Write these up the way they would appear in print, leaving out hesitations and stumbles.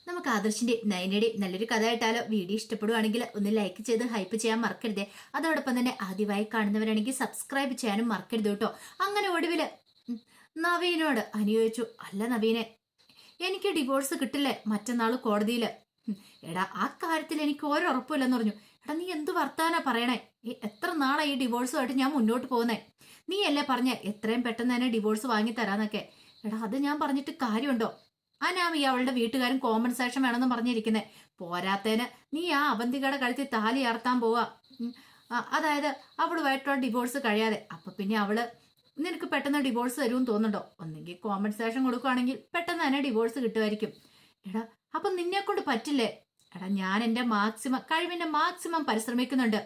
നമുക്ക് ആദർശിന്റെ നയനയുടെ നല്ലൊരു കഥ ആയിട്ടാലോ? വീഡിയോ ഇഷ്ടപ്പെടുവാണെങ്കിൽ ഒന്ന് ലൈക്ക് ചെയ്ത് ഹൈപ്പ് ചെയ്യാൻ മറക്കരുതേ. അതോടൊപ്പം തന്നെ ആദ്യമായി കാണുന്നവരാണെങ്കിൽ സബ്സ്ക്രൈബ് ചെയ്യാനും മറക്കരുത് കേട്ടോ. അങ്ങനെ ഒടുവില് നവീനോട് അനുയോജിച്ചു, അല്ല നവീനെ, എനിക്ക് ഡിവോഴ്സ് കിട്ടില്ലേ മറ്റന്നാള് കോടതിയില്? എടാ, ആ കാര്യത്തിൽ എനിക്ക് ഓരോ ഉറപ്പില്ലെന്ന് പറഞ്ഞു. എടാ, നീ എന്ത് വർത്താനാ പറയണേ? എത്ര നാളായി ഈ ഡിവോഴ്സുമായിട്ട് ഞാൻ മുന്നോട്ട് പോകുന്നേ? നീ അല്ലേ പറഞ്ഞ എത്രയും പെട്ടെന്ന് തന്നെ ഡിവോഴ്സ് വാങ്ങി തരാന്നൊക്കെ? എടാ, അത് ഞാൻ പറഞ്ഞിട്ട് കാര്യമുണ്ടോ? അനാമി അവളുടെ വീട്ടുകാരും കോമ്പൻസേഷൻ വേണമെന്ന് പറഞ്ഞിരിക്കുന്നേ. പോരാത്തേന് നീ ആ അവന്തികയുടെ കഴുത്തിൽ താലി അർത്താൻ പോവാ. അതായത് അവളുമായിട്ടുള്ള ഡിവോഴ്സ് കഴിയാതെ. അപ്പൊ പിന്നെ അവള് നിനക്ക് പെട്ടെന്ന് ഡിവോഴ്സ് തരുമെന്ന് തോന്നുന്നുണ്ടോ? ഒന്നെങ്കിൽ കോമ്പൻസേഷൻ കൊടുക്കുവാണെങ്കിൽ പെട്ടെന്ന് തന്നെ ഡിവോഴ്സ് കിട്ടുമായിരിക്കും. എടാ, അപ്പൊ നിന്നെ കൊണ്ട് പറ്റില്ലേ? എടാ, ഞാൻ എന്റെ കഴിവിന്റെ മാക്സിമം പരിശ്രമിക്കുന്നുണ്ട്.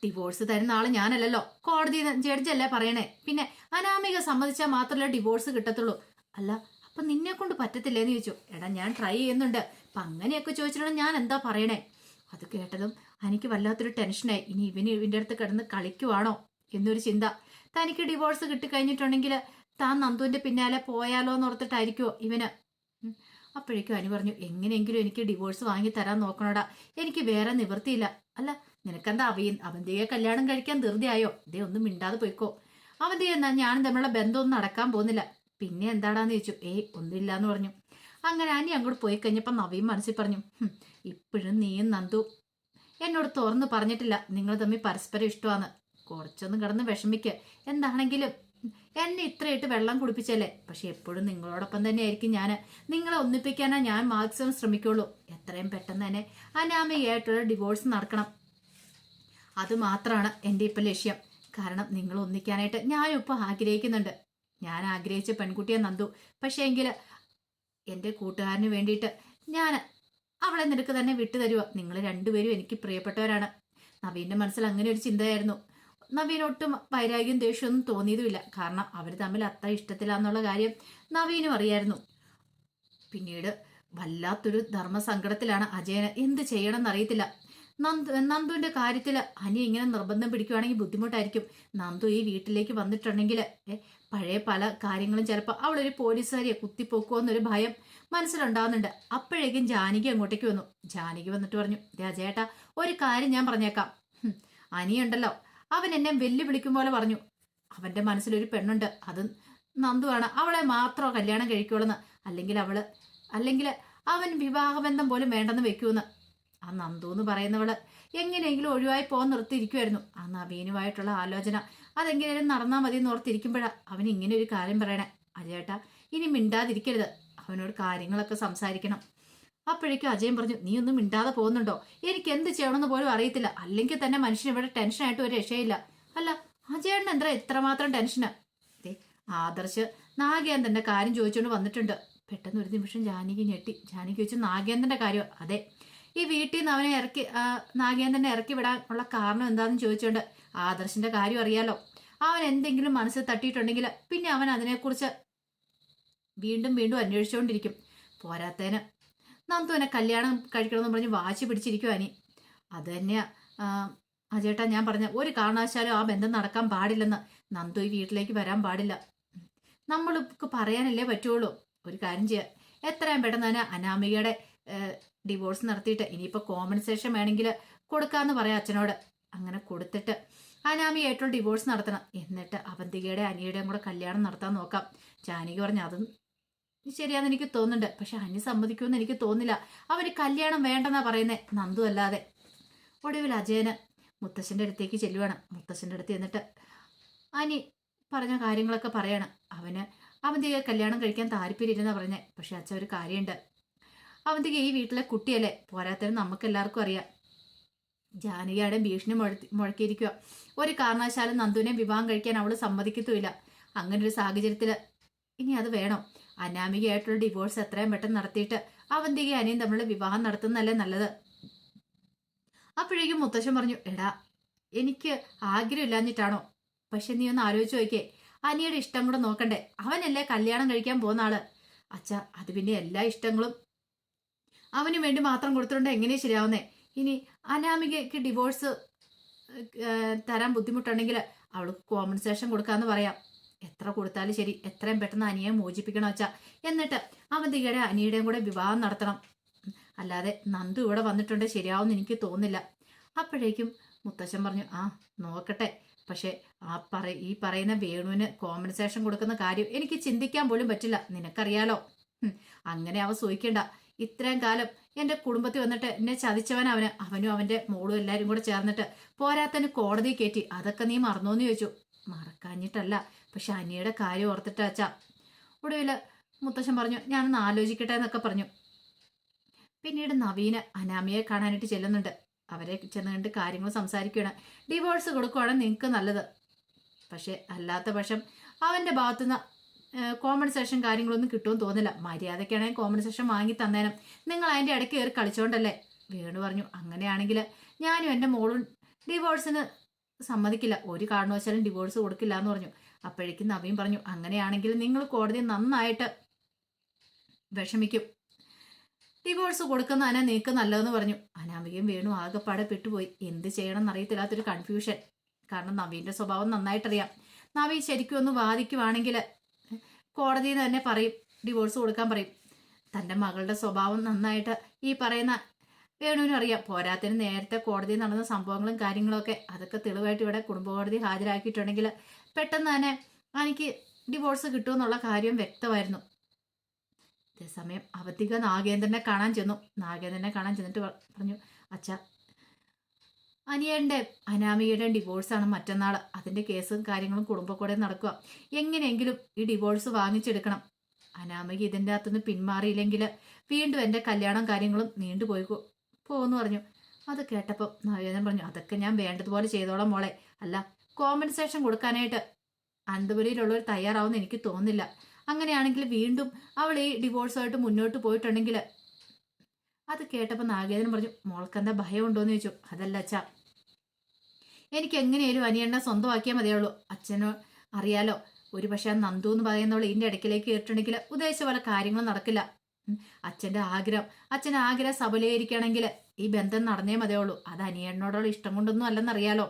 ഡിവോഴ്സ് തരുന്ന ആള് ഞാനല്ലല്ലോ, കോടതി ജഡ്ജല്ലേ പറയണേ. പിന്നെ അനാമിക സമ്മതിച്ചാൽ മാത്രമല്ലേ ഡിവോഴ്സ് കിട്ടത്തുള്ളൂ. അല്ല, അപ്പൊ നിന്നെ കൊണ്ട് പറ്റത്തില്ലേന്ന് ചോദിച്ചു. എടാ, ഞാൻ ട്രൈ ചെയ്യുന്നുണ്ട്. അപ്പൊ അങ്ങനെയൊക്കെ ചോദിച്ചിട്ടുണ്ടെങ്കിൽ ഞാൻ എന്താ പറയണേ? അത് കേട്ടതും എനിക്ക് വല്ലാത്തൊരു ടെൻഷനായി. ഇനി ഇവന്റെ അടുത്ത് കിടന്ന് കളിക്കുവാണോ എന്നൊരു ചിന്ത. തനിക്ക് ഡിവോഴ്സ് കിട്ടിക്കഴിഞ്ഞിട്ടുണ്ടെങ്കിൽ താൻ നന്ദുവിന്റെ പിന്നാലെ പോയാലോ എന്ന് ഓർത്തിട്ടായിരിക്കുമോ ഇവന്. അപ്പോഴേക്കും അനു പറഞ്ഞു, എങ്ങനെയെങ്കിലും എനിക്ക് ഡിവോഴ്സ് വാങ്ങി തരാൻ നോക്കണോടാ, എനിക്ക് വേറെ നിവൃത്തിയില്ല. അല്ല, നിനക്കെന്താ അവന്തിയെ കല്യാണം കഴിക്കാൻ ധൃതിയായോ? ഇതേ ഒന്നും മിണ്ടാതെ പോയിക്കോ. അവന്തിയെ എന്നാ ഞാനും തമ്മിലുള്ള ബന്ധമൊന്നും നടക്കാൻ പോകുന്നില്ല. പിന്നെ എന്താടാന്ന് ചോദിച്ചു. ഒന്നുമില്ലാന്ന് പറഞ്ഞു. അങ്ങനെ അനി അങ്ങോട്ട് പോയി കഴിഞ്ഞപ്പോ നവീൻ മനസ്സിൽ പറഞ്ഞു, ഇപ്പോഴും നീയും നന്ദു എന്നോട് തുറന്നു പറഞ്ഞിട്ടില്ല നിങ്ങൾ തമ്മിൽ പരസ്പരം ഇഷ്ടമാണ്. കുറച്ചൊന്നും കിടന്ന് വിഷമിക്ക്. എന്താണെങ്കിലും എന്നെ ഇത്രയിട്ട് വെള്ളം കുടിപ്പിച്ചല്ലേ. പക്ഷെ എപ്പോഴും നിങ്ങളോടൊപ്പം തന്നെ ആയിരിക്കും ഞാൻ. നിങ്ങളെ ഒന്നിപ്പിക്കാനാ ഞാൻ മാക്സിമം ശ്രമിക്കുള്ളൂ. എത്രയും പെട്ടെന്ന് തന്നെ അനാമയായിട്ടുള്ള ഡിവോഴ്സ് നടക്കണം. അത് മാത്രമാണ് എൻ്റെ ഇപ്പം ലക്ഷ്യം. കാരണം നിങ്ങൾ ഒന്നിക്കാനായിട്ട് ഞാനും ഇപ്പം ആഗ്രഹിക്കുന്നുണ്ട്. ഞാൻ ആഗ്രഹിച്ച പെൺകുട്ടിയെ നന്ദു. പക്ഷേ എങ്കിൽ എൻ്റെ കൂട്ടുകാരന് വേണ്ടിയിട്ട് ഞാൻ അവളെ നിനക്ക് തന്നെ വിട്ടു തരുക. നിങ്ങൾ രണ്ടുപേരും എനിക്ക് പ്രിയപ്പെട്ടവരാണ്. നവീൻ്റെ മനസ്സിൽ അങ്ങനെ ഒരു ചിന്തയായിരുന്നു. നവീനൊട്ടും വൈരാഗ്യം ദേഷ്യമൊന്നും തോന്നിയതുമില്ല. കാരണം അവർ തമ്മിൽ അത്ര ഇഷ്ടത്തിലാന്നുള്ള കാര്യം നവീനും അറിയായിരുന്നു. പിന്നീട് വല്ലാത്തൊരു ധർമ്മസങ്കടത്തിലാണ് അജയന്. എന്ത് ചെയ്യണമെന്ന് അറിയത്തില്ല. നന്ദുവിന്റെ കാര്യത്തിൽ അനി ഇങ്ങനെ നിർബന്ധം പിടിക്കുവാണെങ്കിൽ ബുദ്ധിമുട്ടായിരിക്കും. നന്ദു ഈ വീട്ടിലേക്ക് വന്നിട്ടുണ്ടെങ്കിൽ പഴയ പല കാര്യങ്ങളും ചിലപ്പോൾ അവളൊരു പോലീസുകാരിയെ കുത്തിപ്പോക്കുമോ എന്നൊരു ഭയം മനസ്സിലുണ്ടാവുന്നുണ്ട്. അപ്പോഴേക്കും ജാനകി അങ്ങോട്ടേക്ക് വന്നു. ജാനകി വന്നിട്ട് പറഞ്ഞു, രാജേട്ടാ, ഒരു കാര്യം ഞാൻ പറഞ്ഞേക്കാം. അനിയുണ്ടല്ലോ, അവൻ എന്നെ വെല്ലുവിളിക്കും പോലെ പറഞ്ഞു. അവന്റെ മനസ്സിലൊരു പെണ്ണുണ്ട്, അത് നന്ദുവാണ്. അവളെ മാത്രമോ കല്യാണം കഴിക്കുള്ളൂന്ന്. അല്ലെങ്കിൽ അവൻ വിവാഹബന്ധം പോലും വേണ്ടെന്ന് വെക്കൂന്ന്. ആ നന്ദു എന്ന് പറയുന്നവള് എങ്ങനെയെങ്കിലും ഒഴിവായി പോകാൻ നിർത്തിയിരിക്കുമായിരുന്നു. ആ നവീനുമായിട്ടുള്ള ആലോചന അതെങ്ങനെയും നടന്നാൽ മതി എന്ന് ഓർത്തിരിക്കുമ്പോഴാ അവൻ ഇങ്ങനെ ഒരു കാര്യം പറയണേ. അജയേട്ടാ, ഇനി മിണ്ടാതിരിക്കരുത്, അവനോട് കാര്യങ്ങളൊക്കെ സംസാരിക്കണം. അപ്പോഴേക്കും അജയൻ പറഞ്ഞു, നീ ഒന്നും മിണ്ടാതെ പോകുന്നുണ്ടോ? എനിക്ക് എന്ത് ചെയ്യണമെന്ന് പോലും അറിയത്തില്ല. അല്ലെങ്കിൽ തന്നെ മനുഷ്യൻ ഇവിടെ ടെൻഷനായിട്ട് ഒരു രക്ഷയില്ല. അല്ല, അജയൻ എന്താ ഇത്രമാത്രം ടെൻഷന്? ആദർശ് നാഗേന്ദ്രന്റെ കാര്യം ചോദിച്ചുകൊണ്ട് വന്നിട്ടുണ്ട്. പെട്ടെന്ന് ഒരു നിമിഷം ജാനകി ഞെട്ടി. ജാനകി ചോദിച്ചു, നാഗേന്ദ്രന്റെ കാര്യം? അതെ, ഈ വീട്ടിൽ നിന്ന് അവനെ നാഗേന്ദ്രനെ ഇറക്കി വിടാൻ ഉള്ള കാരണം എന്താണെന്ന് ചോദിച്ചുകൊണ്ട്. ആദർശിന്റെ കാര്യം അറിയാലോ, അവൻ എന്തെങ്കിലും മനസ്സിൽ തട്ടിയിട്ടുണ്ടെങ്കിൽ പിന്നെ അവൻ അതിനെക്കുറിച്ച് വീണ്ടും വീണ്ടും അന്വേഷിച്ചുകൊണ്ടിരിക്കും. പോരാത്തേന് നന്ദുവിനെ കല്യാണം കഴിക്കണമെന്ന് പറഞ്ഞ് വാശി പിടിച്ചിരിക്കുവാനി. അത് തന്നെയാ അജേട്ടാ ഞാൻ പറഞ്ഞ, ഒരു കാരണവശാലും ആ ബന്ധം നടക്കാൻ പാടില്ലെന്ന്. നന്ദു ഈ വീട്ടിലേക്ക് വരാൻ പാടില്ല. നമ്മൾക്ക് പറയാനല്ലേ പറ്റുള്ളൂ. ഒരു കാര്യം ചെയ്യാം, എത്രയും പെട്ടെന്ന് തന്നെ അനാമികയുടെ ഡിവോഴ്സ് നടത്തിയിട്ട് ഇനിയിപ്പോൾ കോമ്പൻസേഷൻ വേണമെങ്കിൽ കൊടുക്കാമെന്ന് പറയാം അച്ഛനോട്. അങ്ങനെ കൊടുത്തിട്ട് അനാമികയായിട്ടുള്ള ഡിവോഴ്സ് നടത്തണം. എന്നിട്ട് അവന്തികയുടെ അനിയുടെയും കൂടെ കല്യാണം നടത്താൻ നോക്കാം. ജാനകി പറഞ്ഞു, അതും ശരിയാന്ന് എനിക്ക് തോന്നുന്നുണ്ട്. പക്ഷെ അനി സമ്മതിക്കുമെന്ന് എനിക്ക് തോന്നില്ല. അവര് കല്യാണം വേണ്ടെന്നാ പറയുന്നേ, നന്ദു അല്ലാതെ. ഒടുവിൽ അജയന് മുത്തശ്ശൻ്റെ അടുത്തേക്ക് ചെല്ലുവാണ്. മുത്തശ്ശൻ്റെ അടുത്ത് എന്നിട്ട് അനി പറഞ്ഞ കാര്യങ്ങളൊക്കെ പറയാണ്. അവന്തിക കല്യാണം കഴിക്കാൻ താല്പര്യമില്ലെന്നാ പറഞ്ഞേ. പക്ഷെ അച്ഛൻ ഒരു കാര്യമുണ്ട്, അവന്തിക ഈ വീട്ടിലെ കുട്ടിയല്ലേ. പോരാത്തതിന് നമുക്ക് എല്ലാവർക്കും അറിയാം ജാനകിയുടെ ഭീഷണി മുഴക്കിയിരിക്കുക. ഒരു കാരണവശാലും നന്ദുവിനെ വിവാഹം കഴിക്കാൻ അവള് സമ്മതിക്കത്തുമില്ല. അങ്ങനെ ഒരു സാഹചര്യത്തില് ഇനി അത് വേണോ? അനാമികയായിട്ടുള്ള ഡിവോഴ്സ് എത്രയും പെട്ടെന്ന് നടത്തിയിട്ട് അവന്തിക അനിയും തമ്മിലുള്ള വിവാഹം നടത്തുന്നതല്ലേ നല്ലത്. അപ്പോഴേക്കും മുത്തശ്ശൻ പറഞ്ഞു, എടാ, എനിക്ക് ആഗ്രഹമില്ലാഞ്ഞിട്ടാണോ? പക്ഷെ നീ ഒന്ന് ആലോചിച്ച് നോക്കിയേ, അനിയുടെ ഇഷ്ടം കൂടെ നോക്കണ്ടേ? അവനല്ലേ കല്യാണം കഴിക്കാൻ പോകുന്ന ആള്. അച്ഛ, അത് പിന്നെ എല്ലാ ഇഷ്ടങ്ങളും അവന് വേണ്ടി മാത്രം കൊടുത്തിട്ടുണ്ട് എങ്ങനെയാ ശരിയാവുന്നേ? ഇനി അനാമികയ്ക്ക് ഡിവോഴ്സ് തരാൻ ബുദ്ധിമുട്ടുണ്ടെങ്കിൽ അവൾക്ക് കോമ്പൻസേഷൻ കൊടുക്കാന്ന് പറയാം. എത്ര കൊടുത്താലും ശരി എത്രയും പെട്ടെന്ന് അനിയെ മോചിപ്പിക്കണം വെച്ചാ. എന്നിട്ട് അവന്തികയുടെ അനിയുടെയും കൂടെ വിവാഹം നടത്തണം. അല്ലാതെ നന്ദു ഇവിടെ വന്നിട്ടുണ്ട് ശരിയാവുമെന്ന് എനിക്ക് തോന്നുന്നില്ല. അപ്പോഴേക്കും മുത്തശ്ശൻ പറഞ്ഞു, ആ നോക്കട്ടെ, പക്ഷെ ഈ പറയുന്ന വേണുവിന് കോമ്പൻസേഷൻ കൊടുക്കുന്ന കാര്യം എനിക്ക് ചിന്തിക്കാൻ പോലും പറ്റില്ല. നിനക്കറിയാലോ. അങ്ങനെ അവ സൂഹിക്കണ്ട. ഇത്രയും കാലം എന്റെ കുടുംബത്തിൽ വന്നിട്ട് എന്നെ ചതിച്ചവൻ അവനും അവന്റെ മോളും എല്ലാരും കൂടെ ചേർന്നിട്ട് പോരാത്തന് കോടതി കയറ്റി. അതൊക്കെ നീ മറന്നോന്ന് ചോദിച്ചു. മറക്കാഞ്ഞിട്ടല്ല, പക്ഷെ അനിയുടെ കാര്യം ഓർത്തിട്ടാ അച്ഛാ. ഒടുവില് മുത്തശ്ശൻ പറഞ്ഞു, ഞാനൊന്ന് ആലോചിക്കട്ടെ എന്നൊക്കെ പറഞ്ഞു. പിന്നീട് നവീന് അനാമിയെ കാണാനായിട്ട് ചെല്ലുന്നുണ്ട്. അവരെ ചെന്ന് കണ്ട് കാര്യങ്ങൾ സംസാരിക്കുകയാണ്. ഡിവോഴ്സ് കൊടുക്കുവാണ് നിങ്ങൾക്ക് നല്ലത്, പക്ഷെ അല്ലാത്ത പക്ഷം അവന്റെ ഭാഗത്തുനിന്ന് കോമ്പൻസേഷൻ കാര്യങ്ങളൊന്നും കിട്ടുമെന്ന് തോന്നില്ല. മര്യാദയ്ക്കാണെങ്കിൽ കോമ്പൻസേഷൻ വാങ്ങി തന്നേനും. നിങ്ങൾ അതിൻ്റെ ഇടയ്ക്ക് കയറി കളിച്ചോണ്ടല്ലേ. വേണു പറഞ്ഞു, അങ്ങനെയാണെങ്കിൽ ഞാനും എൻ്റെ മോളും ഡിവോഴ്സിന് സമ്മതിക്കില്ല, ഒരു കാരണവശാലും ഡിവോഴ്സ് കൊടുക്കില്ല എന്ന് പറഞ്ഞു. അപ്പോഴേക്കും നവീൻ പറഞ്ഞു, അങ്ങനെയാണെങ്കിൽ നിങ്ങൾ കോടതി നന്നായിട്ട് വിഷമിക്കും, ഡിവോഴ്സ് കൊടുക്കുന്നതിനെ നീക്ക് നല്ലതെന്ന് പറഞ്ഞു. അനാമികയും വേണു ആകെപ്പാടെ പെട്ടുപോയി. എന്ത് ചെയ്യണം എന്നറിയത്തില്ലാത്തൊരു കൺഫ്യൂഷൻ. കാരണം നവീൻ്റെ സ്വഭാവം നന്നായിട്ടറിയാം. നവീൻ ശരിക്കും ഒന്ന് വാദിക്കുവാണെങ്കിൽ കോടതിയിൽ നിന്ന് തന്നെ പറയും, ഡിവോഴ്സ് കൊടുക്കാൻ പറയും. തൻ്റെ മകളുടെ സ്വഭാവം നന്നായിട്ട് ഈ പറയുന്ന വേണുവിനും അറിയാം. പോരാത്തിന് നേരത്തെ കോടതിയിൽ നടന്ന സംഭവങ്ങളും കാര്യങ്ങളൊക്കെ അതൊക്കെ തെളിവായിട്ട് ഇവിടെ കുടുംബ കോടതി ഹാജരാക്കിയിട്ടുണ്ടെങ്കിൽ പെട്ടെന്ന് തന്നെ എനിക്ക് ഡിവോഴ്സ് കിട്ടുമെന്നുള്ള കാര്യം വ്യക്തമായിരുന്നു. അതേസമയം അവധിക നാഗേന്ദ്രനെ കാണാൻ ചെന്നിട്ട് പറഞ്ഞു, അച്ഛാ, അനിയന്റെ അനാമികയുടെ ഡിവോഴ്സാണ് മറ്റന്നാൾ. അതിന്റെ കേസും കാര്യങ്ങളും കുടുംബക്കൂടെ നടക്കുക. എങ്ങനെയെങ്കിലും ഈ ഡിവോഴ്സ് വാങ്ങിച്ചെടുക്കണം. അനാമിക ഇതിൻ്റെ അകത്തുനിന്ന് പിന്മാറിയില്ലെങ്കിൽ വീണ്ടും എൻ്റെ കല്യാണം കാര്യങ്ങളും നീണ്ടുപോയി പോകുമെന്ന് പറഞ്ഞു. അത് കേട്ടപ്പോൾ നാഗേന്ദ്രൻ പറഞ്ഞു, അതൊക്കെ ഞാൻ വേണ്ടതുപോലെ ചെയ്തോളാം മോളെ. അല്ല, കോമ്പൻസേഷൻ കൊടുക്കാനായിട്ട് അനന്തപുരിയിലുള്ളവർ തയ്യാറാവുമെന്ന് എനിക്ക് തോന്നുന്നില്ല. അങ്ങനെയാണെങ്കിൽ വീണ്ടും അവൾ ഈ ഡിവോഴ്സുമായിട്ട് മുന്നോട്ട് പോയിട്ടുണ്ടെങ്കിൽ. അത് കേട്ടപ്പോൾ നാഗേന്ദ്രൻ പറഞ്ഞു, മോൾക്കെന്താ ഭയമുണ്ടോയെന്ന് ചോദിച്ചു. അതല്ല അച്ഛാ, എനിക്ക് എങ്ങനെയാലും അനിയണ്ണ സ്വന്തമാക്കിയാൽ മതിയുള്ളൂ. അച്ഛനോ അറിയാലോ, ഒരു പക്ഷേ ആ നന്ദു എന്ന് പറയുന്നവൾ ഇതിൻ്റെ ഇടയ്ക്കിലേക്ക് കേട്ടിട്ടുണ്ടെങ്കിൽ ഉദ്ദേശിച്ച പോലെ കാര്യങ്ങളും നടക്കില്ല. അച്ഛൻ്റെ ആഗ്രഹം സബലീകരിക്കുകയാണെങ്കിൽ ഈ ബന്ധം നടന്നേ മതിയുള്ളൂ. അത് അനിയണ്ണോടുള്ള ഇഷ്ടം കൊണ്ടൊന്നും അല്ലെന്നറിയാലോ.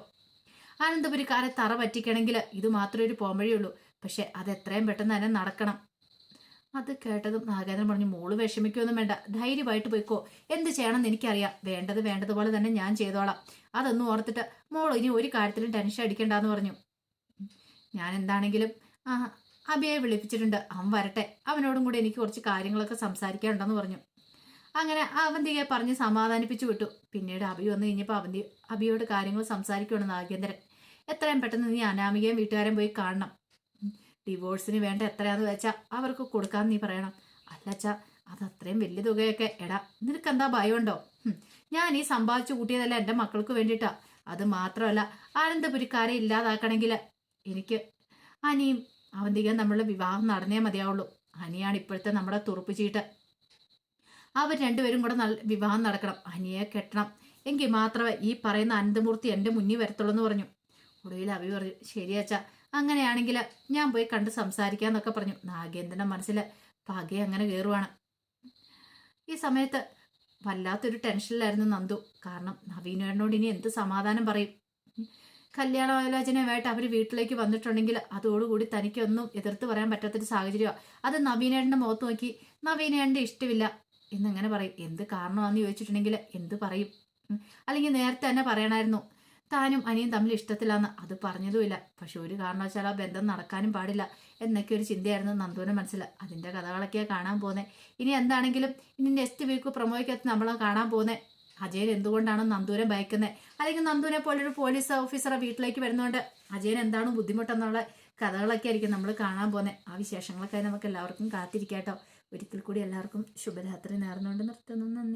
അനന്തപുരിക്കാരെ തറ പറ്റിക്കണമെങ്കിൽ ഇത് മാത്രമേ ഒരു പോംവഴിയുള്ളൂ. പക്ഷെ അത് എത്രയും പെട്ടെന്ന് തന്നെ നടക്കണം. അത് കേട്ടതും നാഗേന്ദ്രൻ പറഞ്ഞു, മോള് വിഷമിക്കൊന്നും വേണ്ട, ധൈര്യമായിട്ട് പോയിക്കോ. എന്ത് ചെയ്യണമെന്ന് എനിക്കറിയാം. വേണ്ടതുപോലെ തന്നെ ഞാൻ ചെയ്തോളാം. അതൊന്നും ഓർത്തിട്ട് മോൾ ഇനി ഒരു കാര്യത്തിലും ടെൻഷൻ അടിക്കണ്ടെന്ന് പറഞ്ഞു. ഞാൻ എന്താണെങ്കിലും അബിയെ വിളിപ്പിച്ചിട്ടുണ്ട്, അവൻ വരട്ടെ. അവനോടും കൂടി എനിക്ക് കുറച്ച് കാര്യങ്ങളൊക്കെ സംസാരിക്കാനുണ്ടെന്ന് പറഞ്ഞു. അങ്ങനെ അവന്തികയെ പറഞ്ഞ് സമാധാനിപ്പിച്ചു വിട്ടു. പിന്നീട് അബി വന്നു കഴിഞ്ഞപ്പോൾ അബിയോട് കാര്യങ്ങൾ സംസാരിക്കുകയാണ് നാഗേന്ദ്രൻ. എത്രയും പെട്ടെന്ന് നീ അനാമികയും വീട്ടുകാരും പോയി കാണണം. ഡിവോഴ്സിന് വേണ്ട എത്രയാന്ന് വെച്ചാൽ അവർക്ക് കൊടുക്കാമെന്ന് നീ പറയണം. അല്ലച്ചാ, അത് അത്രയും വലിയ തുകയൊക്കെ. എടാ, നിനക്കെന്താ ഭയമുണ്ടോ? ഞാൻ ഈ സമ്പാദിച്ചു കൂട്ടിയതല്ല എൻ്റെ മക്കൾക്ക് വേണ്ടിയിട്ടാ. അത് മാത്രമല്ല, അനന്തപുരിക്കാരെ ഇല്ലാതാക്കണമെങ്കിൽ എനിക്ക് അനിയും അവന്തികയും നമ്മളുടെ വിവാഹം നടന്നേ മതിയാവുള്ളൂ. അനിയാണ് ഇപ്പോഴത്തെ നമ്മുടെ തുറുപ്പ് ചീട്ട്. അവർ രണ്ടുപേരും കൂടെ വിവാഹം നടക്കണം. അനിയെ കെട്ടണം. എങ്കിൽ മാത്രമേ ഈ പറയുന്ന അനന്തമൂർത്തി എൻ്റെ മുന്നിൽ വരത്തുള്ളൂ എന്ന് പറഞ്ഞു. ഒടുവിൽ അഭി പറഞ്ഞു, ശരിയച്ചാ, അങ്ങനെയാണെങ്കിൽ ഞാൻ പോയി കണ്ട് സംസാരിക്കാന്നൊക്കെ പറഞ്ഞു. നാഗേന്ദ്രൻ്റെ മനസ്സിൽ പക അങ്ങനെ കയറുവാണ്. ഈ സമയത്ത് വല്ലാത്തൊരു ടെൻഷനിലായിരുന്നു നന്ദു. കാരണം നവീനോട് ഇനി എന്ത് സമാധാനം പറയും? കല്യാണാലോചനയുമായിട്ട് അവർ വീട്ടിലേക്ക് വന്നിട്ടുണ്ടെങ്കിൽ അതോടുകൂടി തനിക്കൊന്നും എതിർത്ത് പറയാൻ പറ്റാത്തൊരു സാഹചര്യമാണ്. അത് നവീനേട്ടൻ്റെ മുഖത്ത് നോക്കി നവീനേട്ടൻ്റെ ഇഷ്ടമില്ല എന്നങ്ങനെ പറയും. എന്ത് കാരണമാണെന്ന് ചോദിച്ചിട്ടുണ്ടെങ്കിൽ എന്ത് പറയും? അല്ലെങ്കിൽ നേരത്തെ തന്നെ പറയണമായിരുന്നു താനും അനിയും തമ്മിൽ ഇഷ്ടത്തിലാന്ന്. അത് പറഞ്ഞതുമില്ല. പക്ഷെ ഒരു കാരണവശാൽ ആ ബന്ധം നടക്കാനും പാടില്ല എന്നൊക്കെ ഒരു ചിന്തയായിരുന്നു നന്ദുവിൻ്റെ മനസ്സിൽ. അതിൻ്റെ കഥകളൊക്കെയാണ് കാണാൻ പോകുന്നത്. ഇനി എന്താണെങ്കിലും ഇനി നെക്സ്റ്റ് വീക്ക് പ്രൊമോയ്ക്കകത്ത് നമ്മൾ കാണാൻ പോകുന്നത് അജയൻ എന്തുകൊണ്ടാണ് നന്ദുവിനെ ഭയക്കുന്നത്, അല്ലെങ്കിൽ നന്ദുവിനെ പോലൊരു പോലീസ് ഓഫീസറെ വീട്ടിലേക്ക് വരുന്നതുകൊണ്ട് അജയൻ എന്താണ് ബുദ്ധിമുട്ടെന്നുള്ള കഥകളൊക്കെ ആയിരിക്കും നമ്മൾ കാണാൻ പോകുന്നത്. ആ വിശേഷങ്ങളൊക്കെ നമുക്ക് എല്ലാവർക്കും കാത്തിരിക്കാട്ടോ. ഒരിക്കൽ കൂടി എല്ലാവർക്കും ശുഭരാത്രി നേർന്നുകൊണ്ട് നിർത്തുന്നു. നന്ദി.